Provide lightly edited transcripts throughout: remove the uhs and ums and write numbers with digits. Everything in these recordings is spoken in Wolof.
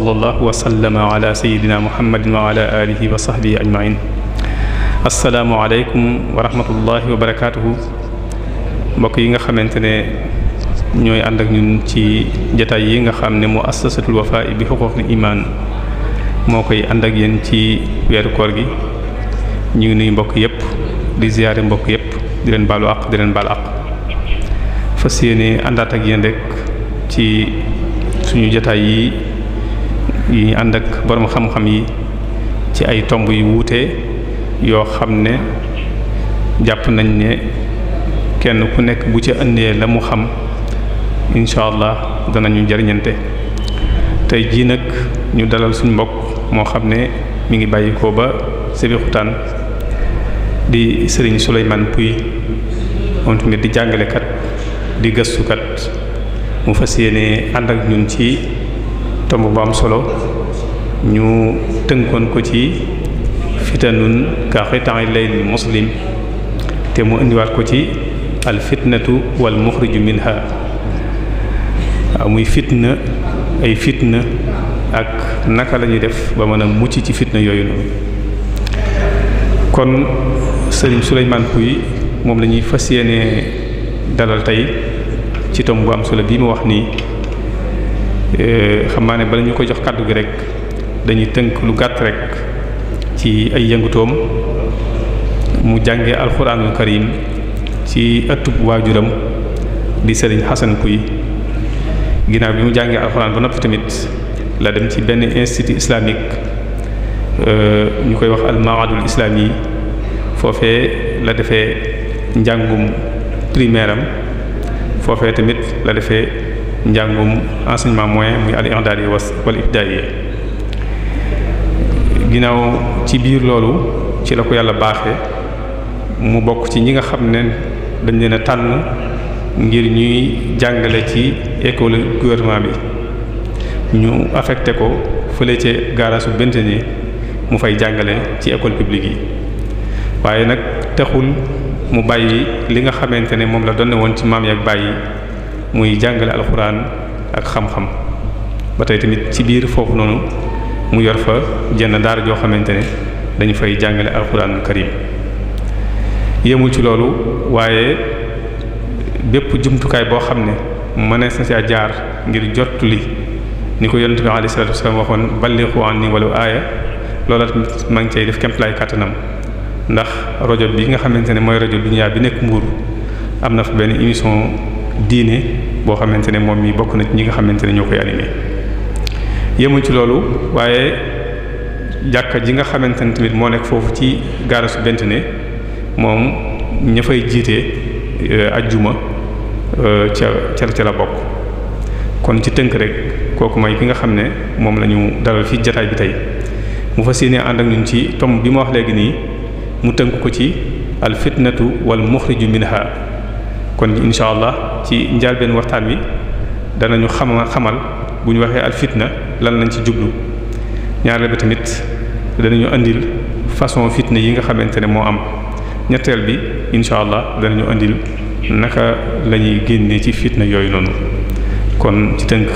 sallallahu wa sallama ala sayyidina muhammadin wa ala alihi wa sahbihi ajmain. assalaamu aleykum wa rahmatullahi wa barakaatuhu. mbokk yi nga xamante ne ñooy ànd ak ñun ci jataay yi nga xam ne muassasatul Wafa bi huquqil iman moo koy ànd ak yéen ci weeru koor gi. ñu ngi nuyu mbokk yépp di ziyaare mbokk yépp di leen baalu àq di leen baal àq. fas yéene àndaat ak yéen rek ci suñu jataay yi ñu ànd ak borom xam-xam yi ci ay tomb yu wuute yoo xam ne jàpp nañ ne kenn ku nekk bu ci indee la mu xam incha allah danañu jariñante. tey jii nag ñu dalal suñu mbokk moo xam ne mi ngi bàyyi ko ba Sébikotane di Serigne Souleymane Pouye moom tamit di jàngalekat di gëstukat mu fas yéene ànd ak ñun ci tomb bu am solo ñu tënkoon ko ci fitanun ka xita'il layl muslim te mu indiwaat ko ci al fitnatu wal muxriju minha. waaw muy fitna ay fitna ak naka la ñuy def ba mën a mucc ci fitna yooyu noonu. kon Serigne Souleymane Pouye moom la ñuy fas yéene dalal tey ci tomb bu am solo bii mu wax nii. xam naa ne bala ñu ko jox kàddu gi rek dañuy tënk lu gàtt rek ci ay yëngutoom. mu jànge alxuraanul karim ci ëttub waajuram di Serigne Hassan Pouye. ginnaaw bi mu jàngee alxuraan ba noppi tamit la dem ci benn institut islamique ñu koy wax al-Ma'hadul Islami. foofee la defee njàngum primaire am foofee tamit la defee njàngum enseignement moyen muy al-i'dadi wal ibtidaiya. ginnaaw ci biir loolu ci la ko yàlla baaxee mu bokk ci ñi nga xam ne dañ leen a tànn ngir ñuy jàngale ci école gouvernement bi. ñu affecté ko fële ca gaarasu Bentené mu fay jàngale ci école publique yi. waaye nag taxul mu bàyyi li nga xamante ne moom la doon woon ci maam yak bàyyi muy jàngale alxuraan ak xam-xam. ba tey tamit ci biir foofu noonu mu yor fa jenn daara joo xamante ne dañu fay jàngale alxuraanul karim. yemul ci loolu waaye bépp jumtukaay boo xam ne mënees na ci a jaar ngir jottali ni ko yonent bi alayhi salaatu wasalaam waxoon ballighu anni walaw aaya loola tamit maa ngi cay def kéemtalaay kàttanam. ndax rajo bi nga xamante ne mooy rajo Dunya bi nekk Mbuur am na fa benn émission diine boo xamante ne moom mi bokk na ci ñi nga xamante ne ñoo koy animé. yemul ci loolu waaye jàkka ji nga xamante ne tamit moo nekk foofu ci gaarasu Bentené moom ña fay jiite ajjuma ca la bokk. kon ci tënk rek kooku mooy ki nga xam ne moom la ñu dalal fii jataay bi tey mu fas yéene ànd ak ñun ci tomb bi ma wax léegi nii. mu tënk ko ci al fitnatu wal muxriju minha. kon insha allah ci njàlbeen waxtaan wi danañu xamal bu ñu waxee al fitna lan lañ ci jublu. ñaareel bi tamit danañu andil façon fitna yi nga xamante ne moo am. ñetteel bi insha allah danañu andil naka la ñuy génnee ci fitna yooyu noonu. kon ci tënk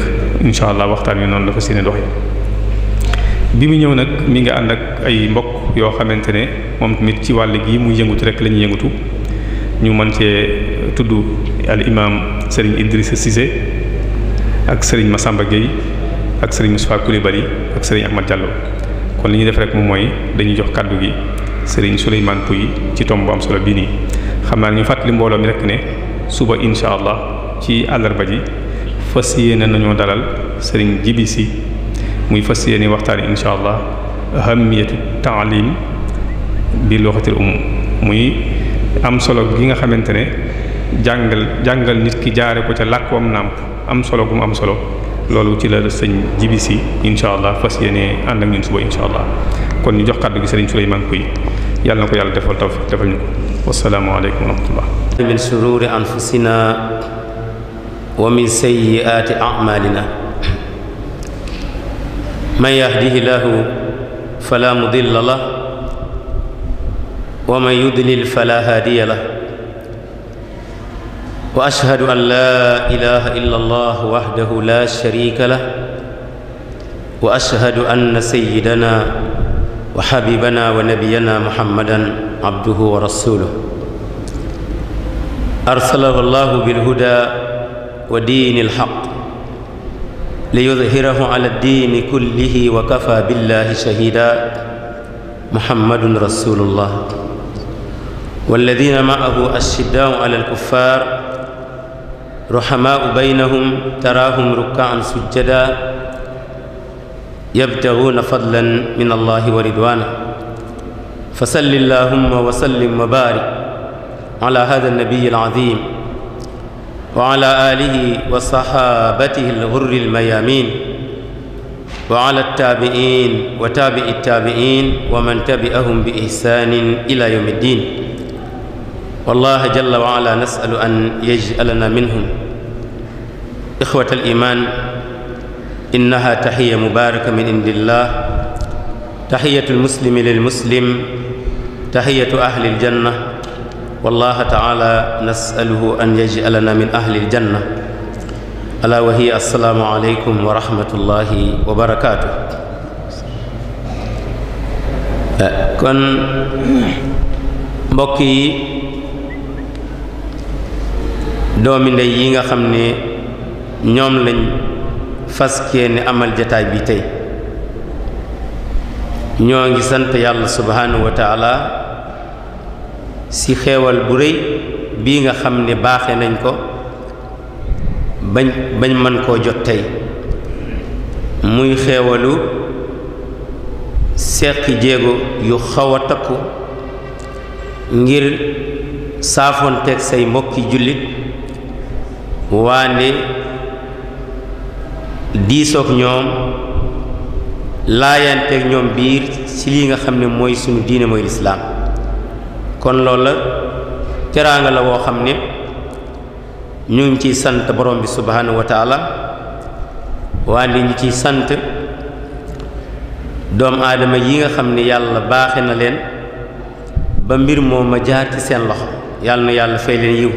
insha allah waxtaan wi noonu la fa seeni doxe bi mu ñëw nag mi nga ànd ak ay mbokk yoo xamante ne moom tamit ci wàll gi muy yëngutu rek la ñuy yëngutu. ñu mën cee tudd al imam Serigne Idrissa Cissé ak Serigne Massamba Gueye ak Serigne Moustapha Coulibaly ak Serigne Ahmad Diallo. kon li ñuy def rek moom mooy dañuy jox kàddu gi Serigne Souleymane Pouye ci tomb bu am solo bii nii. xam naa ñu fàttali mbooloo mi rek ne suba insha allah ci àllarba ji fas yéene nañoo dalal Serigne Djibi Sy muy fas yéene waxtaani insha allah ahamiyatu taalim bi lughatil muy am solo gi nga xamante ne jàngal nit ki jaare ko ca làkkoom nàmp am solo gu mu am solo loolu ci la sëñ Djibi Sy insha allah fas yéene ànd ak ñun suba insha allah. kon ñu jox kàddu gi Serigne Souleymane Pouye yàlla na ko yàlla defal tawfiq defal ñu ko. wassalaamu aleykum wa rahmatullah. min shururi anfusina wa min sayyiati a'malina man yahdihillahu fala mudilla lahu wa man yudlil fala hadiya lahu wa ashhadu an la ilaha illa allah wahdahu la sharika lahu وأشهد أن سيدنا وحبيبنا ونبينا محمدا عبده ورسوله أرسله الله بالهدى ودين الحق ليظهره على الدين كله وكفى بالله شهيدا محمد رسول الله والذين معه أشداء على الكفار رحماء بينهم تراهم ركعا سجدا يبتغون فضلا من الله ورضوانه فصل اللهم وسلم وبارك على هذا النبي العظيم وعلى آله وصحابته الغر الميامين وعلى التابعين وتابع التابعين ومن تبعهم بإحسان إلى يوم الدين والله جل وعلا نسأل أن يجعلنا منهم إخوة الإيمان إنها تحية مباركة من عند الله تحية المسلم للمسلم تحية أهل الجنة والله تعالى نسأله أن يجعلنا من أهل الجنة ألا وهي السلام عليكم ورحمة الله وبركاته kon mbokk yi doomi ndey yi nga xam ne ñoom lañ faskee ne amal jataay bi tey ñoo ngi sant yàlla subhanahu wa taala ci xeewal bu rëy bii nga xam ne baaxe nañ ko bañ mën koo jot tey muy xeewalu seqi jéego yu xaw a takku ngir saafonteeg say mbokki jullit waande diisoog ñoom laayanteeg ñoom biir ci lii nga xam ne mooy sunu diine mooy lislaam kon loolu la teraanga la woo xam ne ñu ngi ciy sant borom bi subhanahu wa taala waande ñu ciy sant doomu aadama yi nga xam ne yàlla baaxe na leen ba mbir moom ma jaar ci seen loxo yàlla na yàlla fay leen yiw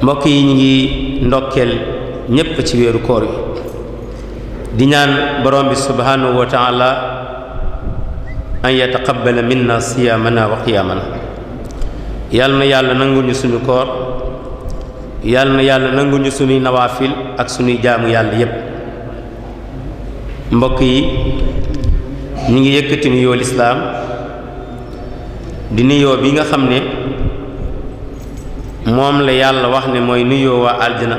mbokk yi ñu ngi ndokkeel ñépp ci weeru koor wi di ñaan borom bi subhanahu wa taala an yataqabbala minna siyaamana wa qiyaamana yàlla na yàlla nanguñu suñu koor yàlla na yàlla nanguñu suñuy nawaafil ak suñuy jaamu yàlla yépp mbokk yi ñu ngi yëkkati nuyoo lislaam di nuyoo bi nga xam ne moom la yàlla wax ne mooy nuyoo waa aljana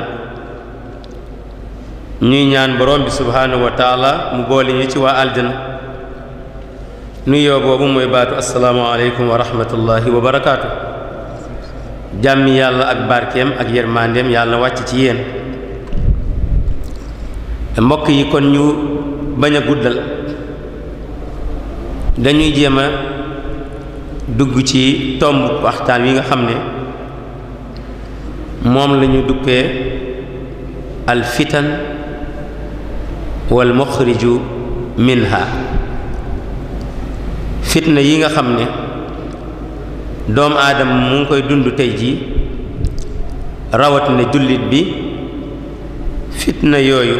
ñuy ñaan borom bi subhanahu wa taala mu boole ñu ci waa aljana nuyoo boobu mooy baatu assalaamu aleykum wa rahmatullahi wa barakaatu jàmmi yàlla ak barkeem ak yërmandeem yàlla na wàcc ci yéen mbokk yi kon ñu bañ a guddal dañuy jéem a dugg ci tomb waxtaan wi nga xam ne moom la ñu duppee al fitan wal muxriju minha fitna yi nga xam ne doomu aadama mu ngi koy dund tey jii rawatina jullit bi fitna yooyu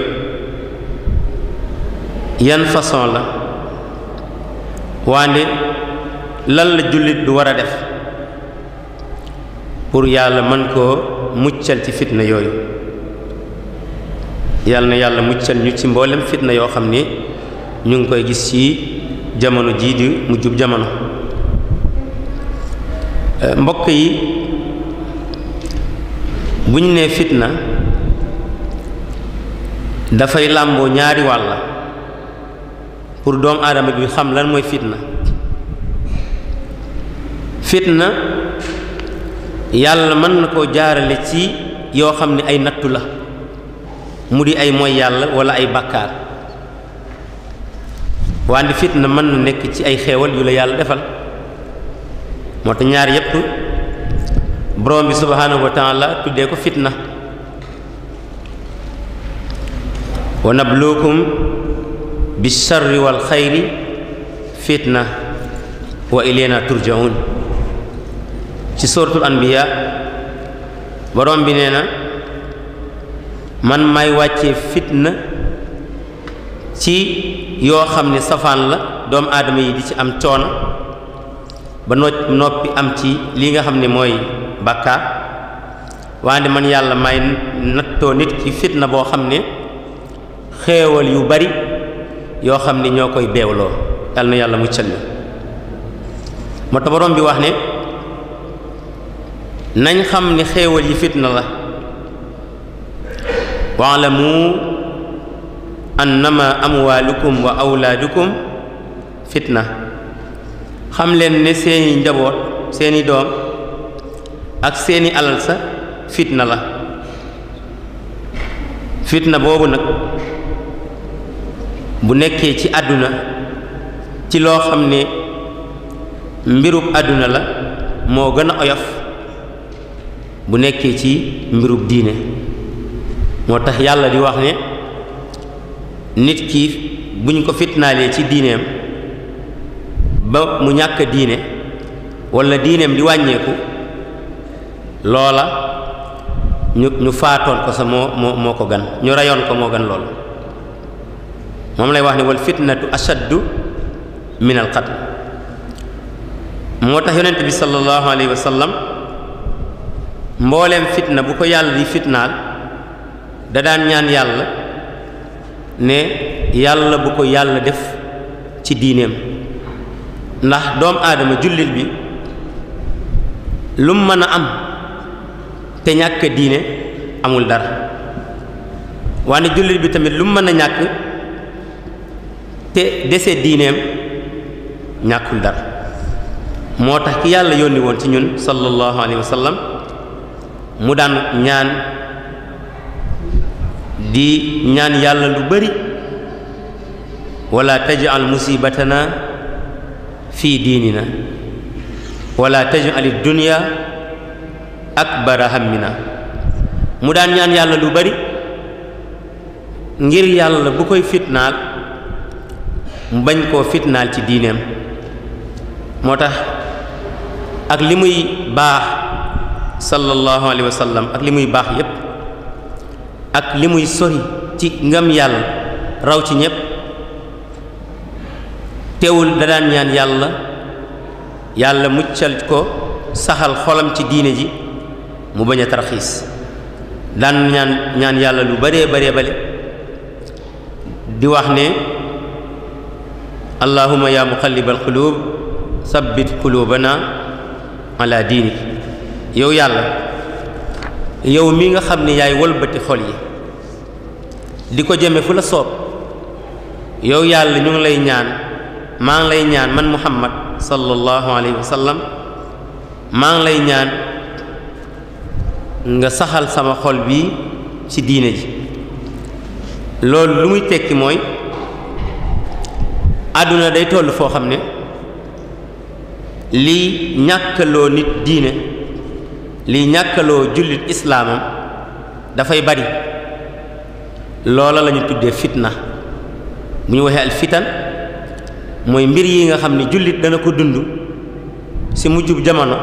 yan façon la waande lan la jullit du war a def pour yàlla mën koo muccal ci fitna yooyu yàlla na yàlla muccal ñu ci mboolem fitna yoo xam ni ñu ngi koy gis ci jamono jii di mujjub jamono mbokk yi bu ñu nee fitna dafay làmboo ñaari wàll pour doomu aadama bi xam lan mooy fitna fitna yàlla mën na koo jaarale ci yoo xam ne ay nattu la mu di ay mooy yàlla wala ay bàkkaar wante fitna mën na nekk ci ay xeewal yu la yàlla defal moo tax ñaar yépp borom bi subhanahu wa taala tuddee ko fitna wa nabluukum bisharri wal xayri fitna wa ilayna turjaun ci suratul anbiya borom bi nee na man may wàccee fitna ci yoo xam ne safaan la doomu aadama yi di ci am coono ba noppi am ci li nga xam ne mooy bàkkaar waande man yàlla may nattoo nit ki fitna boo xam ne xéewal yu bari yoo xam ne ñoo koy beewloo yàlla na yàlla muccal ñu moo tax borom bi wax ne nañ xam ne xéewal yi fitna la wa'lamu annama amwaalukum wa awlaadukum fitna xam leen ne seeni njaboot seeni doom ak seeni alal sa fitna la fitna boobu nag bu nekkee ci àdduna ci loo xam ne mbirub àdduna la moo gën a oyof bu nekkee ci mbirub diine moo tax yàlla di wax ne nit ki buñ ko fitnaalee ci diineem ba mu ñàkk diine walla diineem di wàññeeku loola ñu faatoon ko sa moo ko gan ñu rayoon ko moo gan loolu moom lay wax ne wal fitnatu ashaddu min al qatl moo tax yonent bi sallallahu alayhi wa sallam mbooleem fitna bu ko yàlla di fitnaal da daan ñaan yàlla ne yàlla bu ko yàlla def ci diineem ndax doomu aadama jullit bi lu mu mën a am te ñàkk diine amul dara waane jullit bi tamit lu mu mën a ñàkk te dese diineem ñàkkul dara moo tax ki yàlla yónni woon ci ñun sallallahu alayhi wa sallam mu daan ñaan di ñaan yàlla lu bari wala taj'al musibatana fi diinina wala taj'al ad-dunya akbara hammina mu daan ñaan yàlla lu bari ngir yàlla bu koy fitnaal mu bañ koo fitnaal ci diineem moo tax ak li muy baax sallallahu alayhi wa sallam ak li muy baax yépp ak li muy sori ci ngëm yàlla raw ci ñépp teewul da daan ñaan yàlla muccal ko saxal xolam ci diine ji mu bañ a tarxiis daan ñaan yàlla lu baree bare di wax ne allahumma ya muqallibal qulub sabbit qulubana ala diinik yow yàlla yow mi nga xam ne yaay wëlbati xol yi di ko jëme fu la soob yow yàlla ñu ngi lay ñaan maa ngi lay ñaan man muhammad sallallahu alayhi wa sallam maa ngi lay ñaan nga saxal sama xol bi ci diine ji loolu lu muy tekki mooy àdduna day toll foo xam ne lii ñàkkaloo nit diine lii ñàkkaloo jullit islaamam dafay bari loola la ñu tuddee fitna bu ñu waxee al fitan mooy mbir yi nga xam ne jullit dana ko dund ci mujjub jamono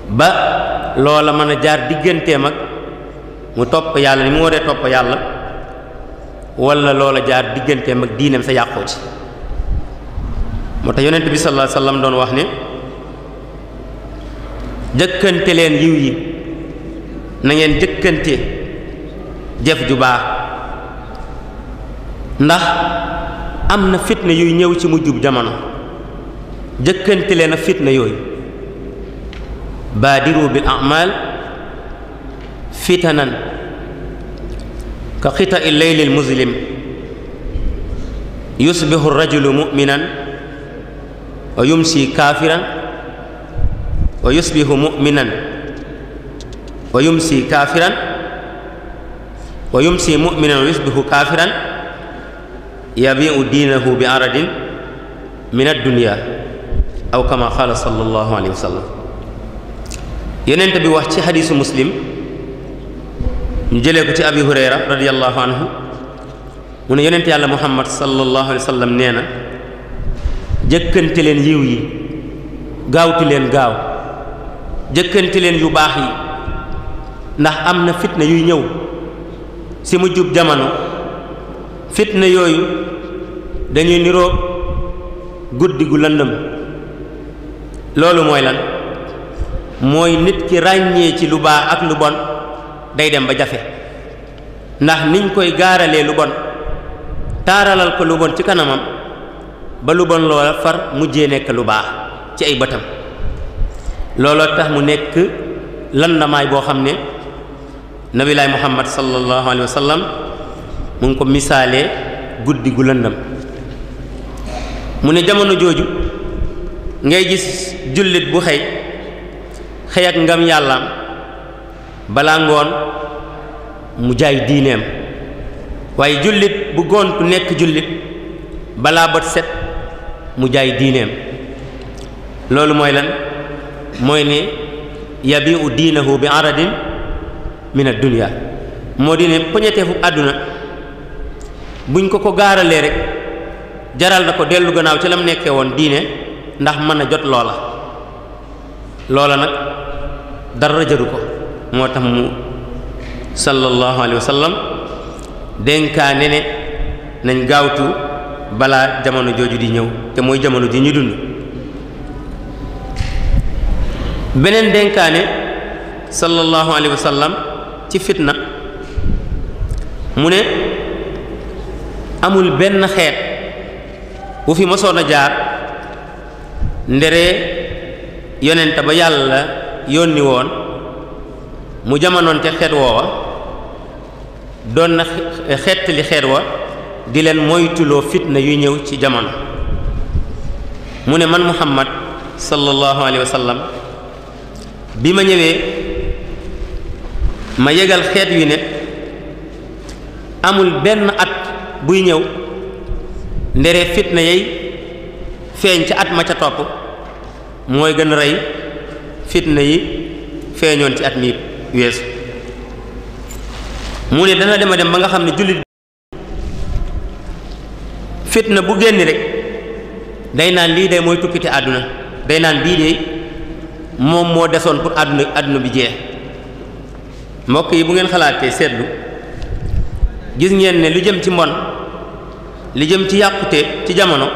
ba loola mën a jaar digganteem ak mu topp yàlla ni mu waree topp yàlla walla loola jaar digganteem ak diineem sa yàqoo ci moo tax yonent bi sallallahu alayhi wasallam doon wax ne jëkkante leen yiw yi na ngeen jëkkante jëf ju baax ndax am na fitna yuy ñëw ci mujjub jamono jëkkante leen ak fitna yooyu baadiru bil a'mal fitanan ka qita'i al-layli al-muzlim yusbihu ar-rajulu mu'minan wa yumsi kafiran wa yusbihu mu'minan wa yumsi kafiran wa yumsi mu'minan wa yusbihu kafiran yabi'u diinahu bi aradin min ad-dunya aw kama qala sallallahu alayhi wa sallam yonent bi wax ci xadiisu muslim ñu jëlee ko ci abi hurayra radiyallahu anhu mu ne yonent yàlla muhammad sallallahu alayhi wa sallam nee na jëkkante leen yiw yi gaawtu leen gaaw jëkkante leen yu baax yi ndax am na fitna yuy ñëw si mu jub jamono fitna yooyu dañuy niroo guddi gu lëndëm. loolu mooy lan? mooy nit ki ràññee ci lu baax ak lu bon day dem ba jafe, ndax niñ koy gaaralee lu bon taaralal ko lu bon ci kanamam ba lu bon loola far mujjee nekk lu baax ci ay bëtam. looloo tax mu nekk lëndamaay boo xam ne nabilaay muhammad sallallahu alayhi wa sallam mu ngi ko misaalee guddi gu lëndam. mu ne jamono jooju ngay gis jullit bu xëy ak ngam yàllaam balaa ngoon mu jaay diineem, waaye jullit bu gontu nekk jullit balaa bët set mu jaay diineem. loolu mooy lan? mooy ne yabiu diinahu bi aradin min ad-dunya, moo di ne poñeteefu àdduna buñ ko gaaralee rek jaral na ko dellu gannaaw ci lam nekkee woon diine ndax mën a jot loola nag dara jaru ko. moo tax mu sallallahu alayhi wa sallam dénkaane ne nañ gaawtu balaa jamono jooju di ñëw, te mooy jamono ji ñu dund. beneen dénkaane sallallahu alayhi wa sallam ci fitna mu ne amul benn xeet bu fi mosoon a jaar ndere yonent ba yàlla yónni woon mu jamonoonte xeet woowa doon na xettali xeet wa di leen moytuloo fitna yu ñëw ci jamono. mu ne man muhammad sallallahu alayhi wa sallam bi ma ñëwee ma yëgal xeet wi ne amul benn at buy ñëw ndere fitna yey feeñ ca at ma ca topp mooy gën a rey fitna yi feeñoon ci at mi weesu. mu ne dana dem ba nga xam ne jullit fitna bu génn rek day naan lii de mooy tukkite àdduna, day naan bii de moom moo desoon pour àdduna bi jeex. mbokk yi bu ngeen xalaatee seetlu gis ngeen ne lu jëm ci mbon, li jëm ci yàqute ci jamono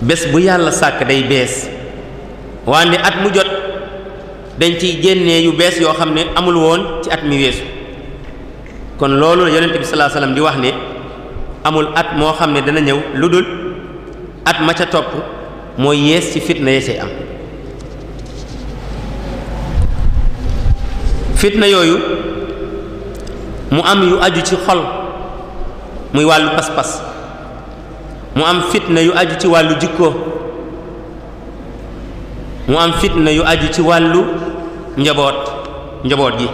bés bu yàlla sàkk day bees, wante at mu jot dañ ciy génnee yu bees yoo xam ne amul woon ci at mi weesu. kon loolu la yonent bi sallallahu alayhi wasallam di wax ne amul at moo xam ne dana ñëw lu dul at ma ca topp mooy yees ci fitna yee say am. fitna yooyu mu am yu aju ci xol muy wàllu pas-pas, mu am fitna yu aju ci wàllu jikko, mu am fitna yu aju ci wàllu njaboot gi,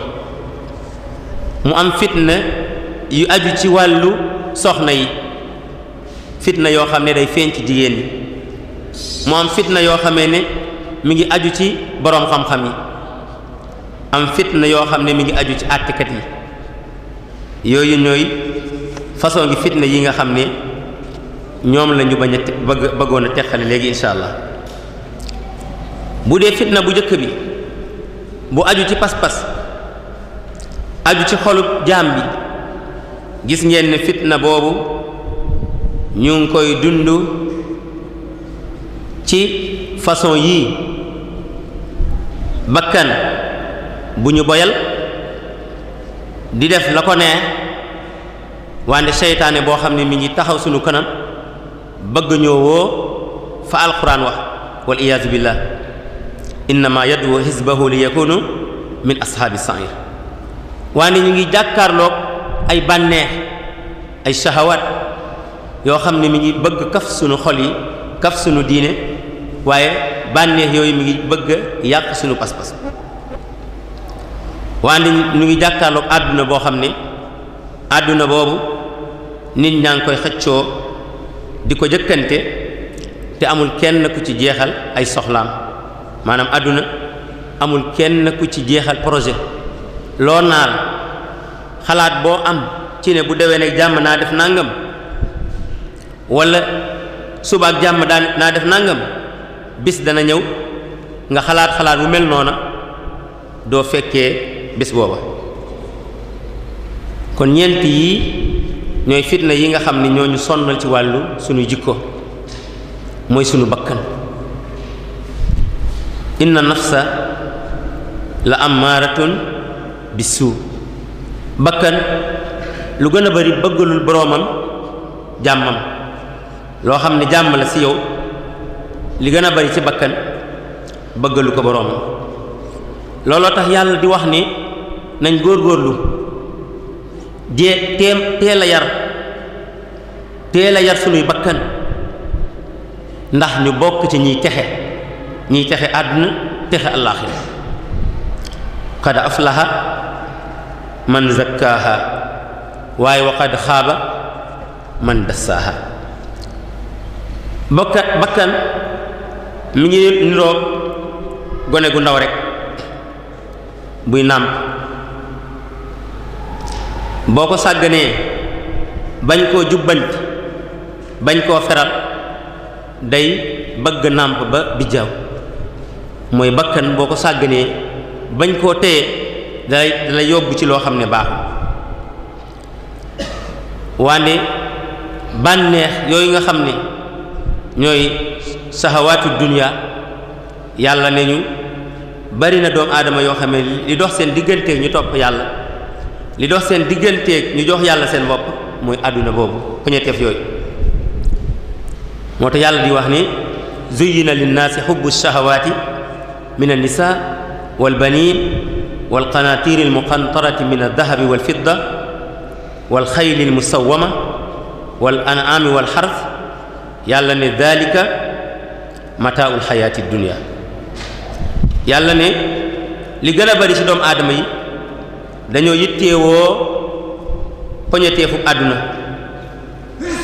mu am fitna yu aju ci wàllu soxna yi, fitna yoo xam ne day feeñ ci jigéen ñi, mu am fitna yoo xamee ne mi ngi aju ci boroom xam-xam yi, am fitna yoo xam ne mi ngi aju ci àttekat yi. yooyu ñooy façon gi fitna yi nga xam ne ñoom la ñu bëggoon a teqale léegi insha allah. bu dee fitna bu njëkk bi bu aju ci pas-pas aju ci xolub jaam bi, gis ngeen ne fitna boobu ñu ngi koy dund ci façon yii: bakkan bu ñu boyal di def la ko neex, wante seytaane boo xam ne mi ngi taxaw sunu kanam bëgg ñoo woo fa alquran wax wal iyaazu billah innama yad'u hizbahu li yakunu min ashaabi sa'ir. wante ñu ngi jàkkaarloog ay bànneex, ay shahawaat yoo xam ne mi ngi bëgg kaf sunu xol yi, kaf sunu diine, waaye bànneex yooyu mi ngi bëgg yàq sunu pas-pas. wante ñu ngi jàkkaarloog àdduna boo xam ne àdduna boobu nit ñaa ngi koy xëccoo di ko jëkkante te amul kenn ku ci jeexal ay soxlaam. maanaam àdduna amul kenn ku ci jeexal projet. loo naal xalaat boo am ci ne bu dewee nag jàmm naa def nangam, wala suba ak jàmm naa def nangam, bis dana ñëw nga xalaat bu mel noona doo fekkee bis booba. kon ñeent yi ñooy fitna yi nga xam ne ñoo ñu sonnal ci wàllu suñu jikko mooy suñu bakkan. inna nafsa la ammaaratun bisuu, bakkan lu gën a bari bëggalul boroomam jàmmam. loo xam ne jàmm la ci yow li gën a bari ci bakkan bëggalu ko boroomam. looloo tax yàlla di wax ni nañ góorgóorlu teel a yar sunuy bakkan ndax ñu bokk ci ñiy texe àdduna texe àllaaxira. qad aflaha man zakkaaha waaye wa qad xaaba man dassaaha. bakkan mi ngi niroog gone gu ndaw rek buy nàmp. boo ko sàgganee bañ koo jubbanti bañ koo feral day bëgg nàmp ba bijjaaw. mooy bakkan boo ko sàgganee bañ koo téye dalay yóbbu ci loo xam ne baaxul. waande bànneex yooyu nga xam ne ñooy sahawaatu dunya yàlla ne ñu bari na doomu aadama yoo xam ne li dox seen digganteeg ñu topp yàlla, li dox seen digganteeg ñu jox yàlla seen bopp mooy àdduna boobu poñeteef yooyu. moo tax yàlla di wax ni zuyyina linnaasi xubbu shahawaati min an-nisaa wal baniin wal qanaatiiri al-muqantarati min ad-dahabi wal fidda wal xayli al-musawwama wal an'aami wal xarth. yàlla ne daalika mataaul xayaati dunya. yàlla ne li gën a bari ci doomu aadama yi dañoo yitteewoo poñeteefu àdduna.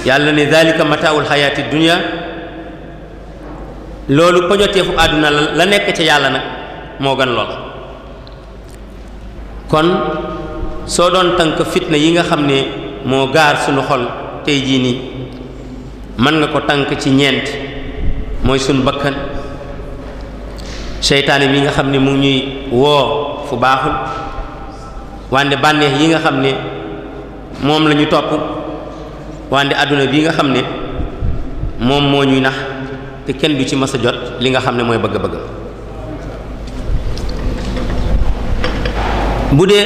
yàlla ne daalika mataaul xayaati dunya. loolu poñeteefu àdduna la nekk ca yàlla nag moo gën lool. kon soo doon tënk fitna yi nga xam ne moo gaar suñu xol tey jii nii mën nga ko tànk ci ñeent. mooy suñu bakkan, seytaane mi nga xam ne mu ngi ñuy woo fu baaxul, wande bànneex yi nga xam ne moom la ñu topp, wande àdduna bi nga xam ne moom moo ñuy nax te kenn du ci mës a jot li nga xam ne mooy bëgg-bëgg. bu dee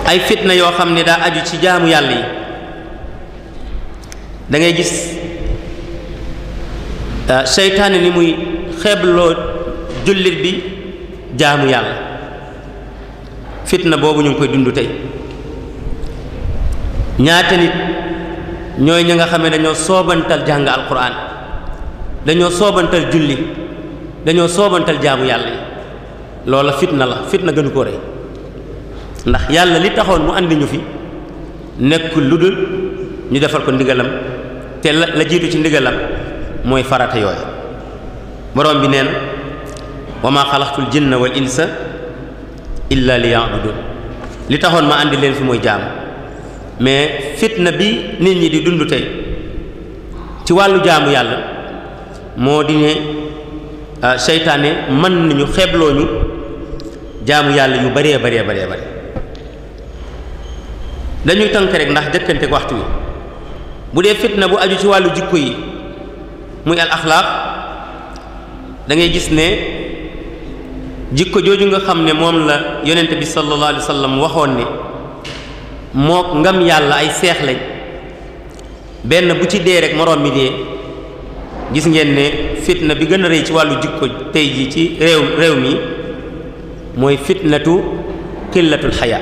ay fitna yoo xam ne daa aju ci jaamu yàlla yi da ngay gis seytaane ni muy xeebloo jullit bi jaamu yàlla. fitna boobu ñu ngi koy dund tey. ñaata nit ñooy ñi nga xam ne dañoo soobantal jàng alquran, dañoo soobantal julli, dañoo soobantal jaamu yàlla yi. loola fitna la, fitna gënu ko rëy. ndax yàlla li taxoon mu andi ñu fi nekkul lu dul ñu defal ko ndigalam, te la jiitu ci ndigalam mooy farata yooyu. borom bi nee na wa maa xalaqtul jinna wal insa illa liya'budun. li taxoon ma andi leen fi mooy jaam. mais fitna bi nit ñi di dund tey ci wàllu jaamu yàlla moo di ne seytaane mën nañu xeebloo ñu jaamu yàlla yu baree baree baree bare. dañuy tënk rek ndax jëkkante ko waxtu wi. bu dee fitna bu aju ci wàllu jikko yi muy al axlaaq, da ngay gis ne jikko jooju nga xam ne moom la yonent bi sallallahu alayhi wa sallam waxoon ne moo ngam yàlla ay seex lañ, benn bu ci dee rek moroom mi dee. gis ngeen ne fitna bi gën a rëy ci wàllu jikko tey ji ci réew mi mooy fitnatu qillatul xayaa,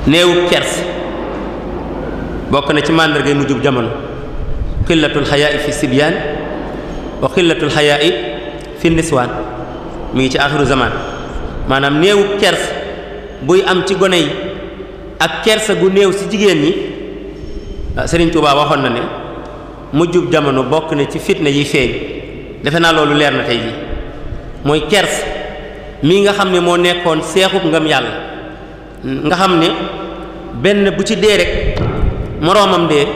néewu kers. bokk na ci màndargay mujjub jamono qillatul xayaa fi sibyaan wa qillatul xayaa fi niswaan. mi ngi ci axiru zaman. maanaam néewu kers buy am ci gone yi ak kersa gu néew ci jigéen ñi. Sëriñ Tuubaa waxoon na ne mujjub jamono bokk na ci fitna yi feeñ. defe naa loolu leer na tey ji. mooy kers mii nga xam ne moo nekkoon seexub ngam yàlla, nga xam ne benn bu ci dee rek moroomam dee.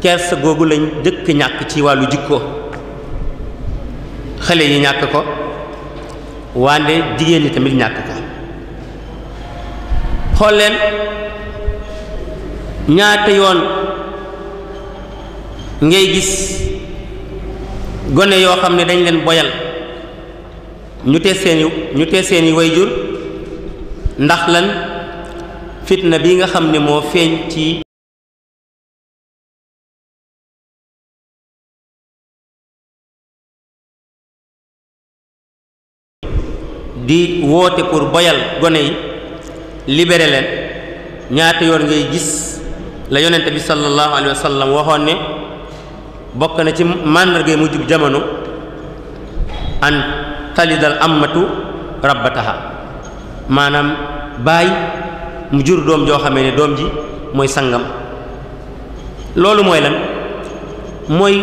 kersa googu lañ jëkk ñàkk ci wàllu jikko. xale yi ñàkk ko, wande jigéen ñi tamit ñàkk ko. xool leen ñaata yoon ngay gis gone yoo xam ne dañ leen boyal ñu tee seeni wayjur ndax lan fitna bi nga xam ne moo feeñ ci di woote pour boyal gone yi libéré leen. ñaata yoon ngay gis la yonent bi sallallahu alayhi wa sallam waxoon ne bokk na ci màndargay mujjug jamono an talidal ammatu rabbataha maanaam baay mu jur doom joo xamee ne doom ji mooy sangam. loolu mooy lan mooy